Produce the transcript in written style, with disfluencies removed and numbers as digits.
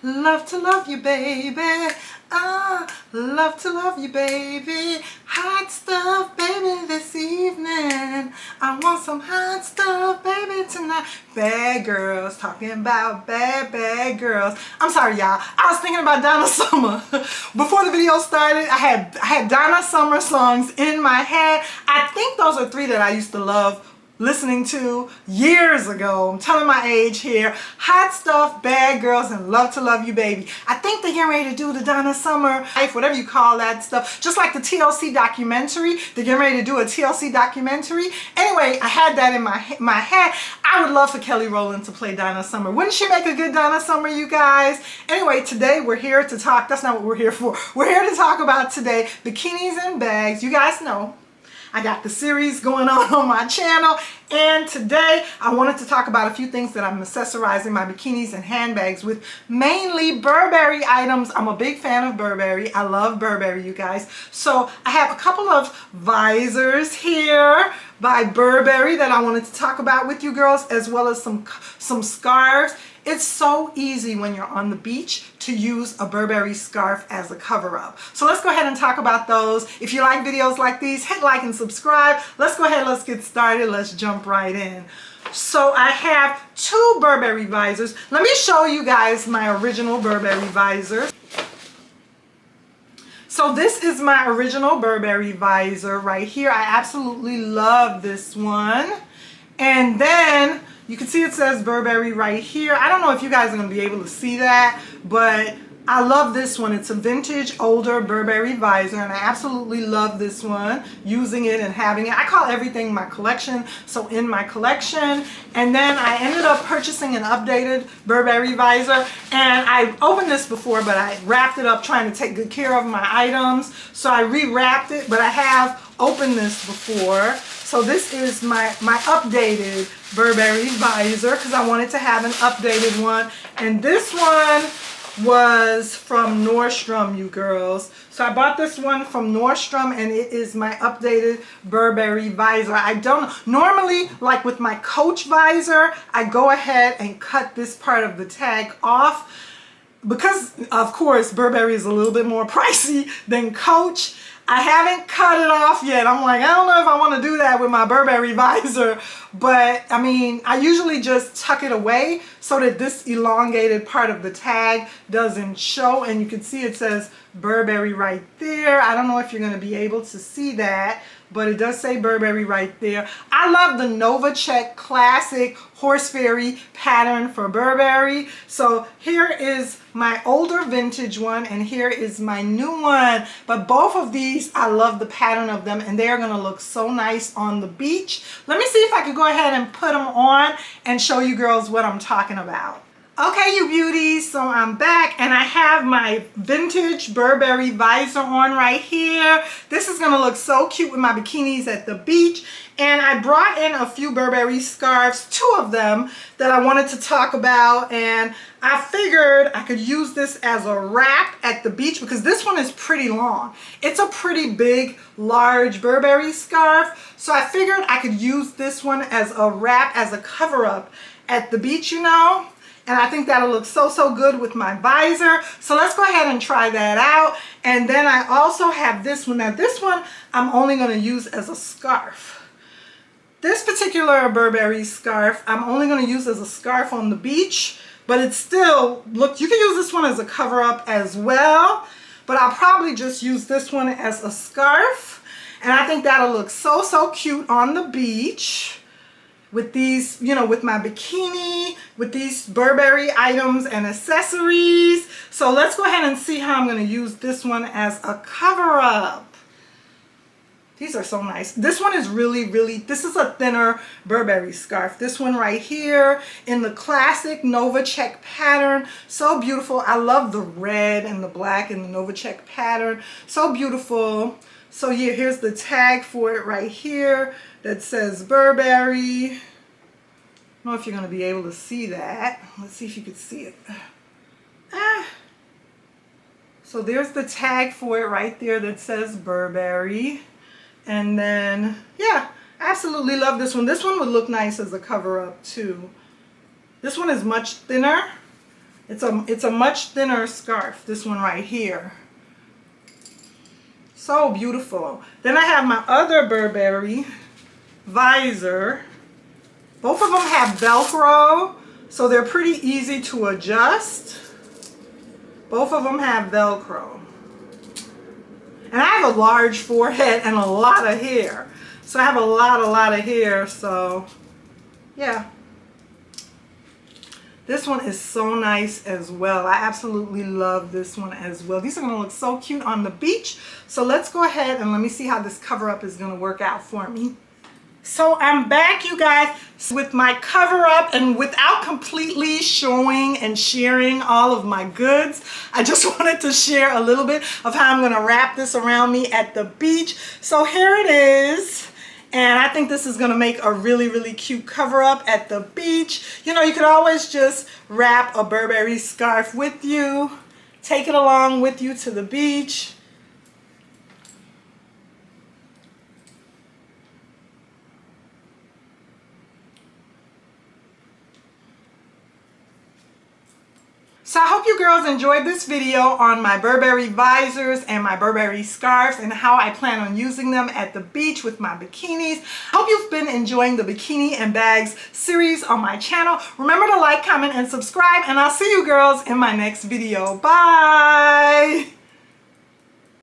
love to love you, baby. Love to love you, baby. Hot stuff, baby, this evening. I want some hot stuff, baby, tonight. Bad girls, talking about bad girls. I'm sorry, y'all. I was thinking about Donna Summer. Before the video started, I had Donna Summer songs in my head. I think those are three that I used to love listening to years ago. I'm telling my age here. Hot Stuff, Bad Girls, and Love to Love You, Baby. I think they're getting ready to do the Donna Summer life, whatever you call that stuff. Just like the TLC documentary. They're getting ready to do a TLC documentary. Anyway, I had that in my head. I would love for Kelly Rowland to play Donna Summer. Wouldn't she make a good Donna Summer, you guys? Anyway, today we're here to talk. That's not what we're here for. We're here to talk about today bikinis and bags. You guys know I got the series going on my channel, and today I wanted to talk about a few things that I'm accessorizing my bikinis and handbags with, mainly Burberry items. I'm a big fan of Burberry. I love Burberry, you guys. So I have a couple of visors here by Burberry that I wanted to talk about with you girls, as well as some scarves. It's so easy when you're on the beach to use a Burberry scarf as a cover-up. So let's go ahead and talk about those. If you like videos like these, hit like and subscribe. Let's go ahead, let's get started. Let's jump right in. So I have two Burberry visors. Let me show you guys my original Burberry visor. So this is my original Burberry visor right here. I absolutely love this one. And then you can see it says Burberry right here. I don't know if you guys are going to be able to see that, but I love this one. It's a vintage, older Burberry visor, and I absolutely love this one, using it and having it. I call everything my collection, so in my collection. And then I ended up purchasing an updated Burberry visor, and I opened this before, but I wrapped it up trying to take good care of my items. So I re-wrapped it, but I have opened this before. So this is my updated Burberry visor, because I wanted to have an updated one. And this one was from Nordstrom, you girls. So I bought this one from Nordstrom, and it is my updated Burberry visor. I don't normally, like with my Coach visor, I go ahead and cut this part of the tag off, because of course Burberry is a little bit more pricey than Coach. I haven't cut it off yet. I'm like, I don't know if I want to do that with my Burberry visor, but I mean, I usually just tuck it away so that this elongated part of the tag doesn't show. And you can see it says Burberry right there. I don't know if you're going to be able to see that, but it does say Burberry right there. I love the Nova Check Classic Horse Fairy pattern for Burberry. So here is my older vintage one, and here is my new one. But both of these, I love the pattern of them, and they are going to look so nice on the beach. Let me see if I could go ahead and put them on and show you girls what I'm talking about. Okay, you beauties, so I'm back, and I have my vintage Burberry visor on right here. This is gonna look so cute with my bikinis at the beach. And I brought in a few Burberry scarves, two of them that I wanted to talk about, and I figured I could use this as a wrap at the beach, because this one is pretty long. It's a pretty big, large Burberry scarf, so I figured I could use this one as a wrap, as a cover-up at the beach, you know? And I think that'll look so good with my visor. So let's go ahead and try that out. And then I also have this one. Now this one I'm only going to use as a scarf. This particular Burberry scarf I'm only going to use as a scarf on the beach. But it's still, look, you can use this one as a cover up as well. But I'll probably just use this one as a scarf. And I think that'll look so cute on the beach. With these, you know, with my bikini, with these Burberry items and accessories. So let's go ahead and see how I'm going to use this one as a cover-up. These are so nice. This one is really, this is a thinner Burberry scarf. This one right here in the classic Nova Check pattern. So beautiful. I love the red and the black and the Nova Check pattern. So beautiful. So yeah, here's the tag for it right here that says Burberry. I don't know if you're going to be able to see that. Let's see if you can see it. So there's the tag for it right there that says Burberry. And then, yeah, absolutely love this one. This one would look nice as a cover-up too. This one is much thinner. It's a much thinner scarf, this one right here. So beautiful. Then I have my other Burberry Visor. Both of them have Velcro, so they're pretty easy to adjust. Both of them have Velcro. And I have a large forehead and a lot of hair. So I have a lot of hair, so yeah. This one is so nice as well. I absolutely love this one as well. These are going to look so cute on the beach. So let's go ahead and let me see how this cover up is going to work out for me. So I'm back, you guys, with my cover up, and without completely showing and sharing all of my goods, I just wanted to share a little bit of how I'm going to wrap this around me at the beach. So here it is. And I think this is going to make a really cute cover up at the beach. You know, you could always just wrap a Burberry scarf with you, take it along with you to the beach. So I hope you girls enjoyed this video on my Burberry visors and my Burberry scarves and how I plan on using them at the beach with my bikinis. Hope you've been enjoying the Bikini and Bags series on my channel. Remember to like, comment, and subscribe, and I'll see you girls in my next video. Bye!